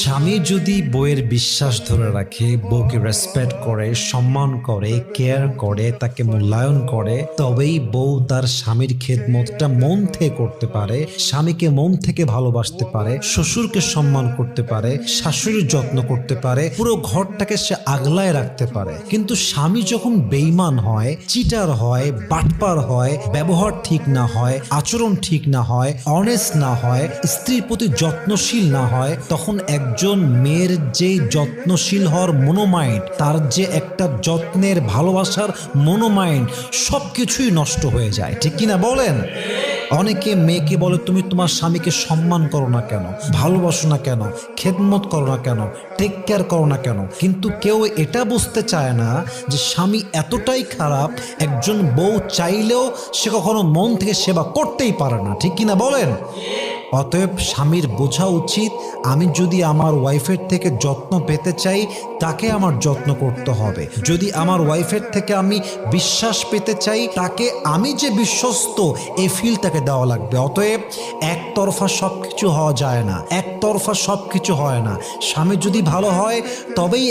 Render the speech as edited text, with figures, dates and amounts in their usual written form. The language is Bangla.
স্বামী যদি বউয়ের বিশ্বাস ধরে রাখে, বউকে রেসপেক্ট করে, সম্মান করে, কেয়ার করে, তাকে মূল্যায়ন করে, তবেই বউ তার স্বামীর খেদমতটা মন থেকে করতে পারে, স্বামীকে মন থেকে ভালোবাসতে পারে, শ্বশুরকে সম্মান করতে পারে, শাশুড়ির যত্ন করতে পারে, পুরো ঘরটাকে সে আগলায় রাখতে পারে। কিন্তু স্বামী যখন বেঈমান হয়, চিটার হয়, বাটপার হয়, ব্যবহার ঠিক না হয়, আচরণ ঠিক না হয়, অনেস্ট না হয়, স্ত্রীর প্রতি যত্নশীল না হয়, তখন একজন মেয়ের যে যত্নশীল হওয়ার মনোমাইন্ড, তার যে একটা যত্নের ভালোবাসার মনোমাইন্ড, সবকিছুই নষ্ট হয়ে যায়। ঠিক কিনা বলেন? অনেকে মেয়েকে বলে, তুমি তোমার স্বামীকে সম্মান করো না কেন, ভালোবাসো না কেন, খেদমত করো না কেন, টেক কেয়ার করো না কেন? কিন্তু কেউ এটা বুঝতে চায় না যে স্বামী এতটাই খারাপ, একজন বউ চাইলেও সে কখনো মন থেকে সেবা করতেই পারে না। ঠিক কিনা বলেন? অতএব স্বামীর বোঝা উচিত, আমি যদি আমার ওয়াইফের থেকে যত্ন পেতে চাই, তাকে আমার যত্ন করতে হবে। যদি আমার ওয়াইফের থেকে আমি বিশ্বাস পেতে চাই, তাকে আমি যে বিশ্বস্ত এই ফিল তাকে দেওয়া লাগবে। অতএব একতরফা সব কিছু হওয়া যায় না, একতরফা সব কিছু হয় না। স্বামী যদি ভালো হয় তবেই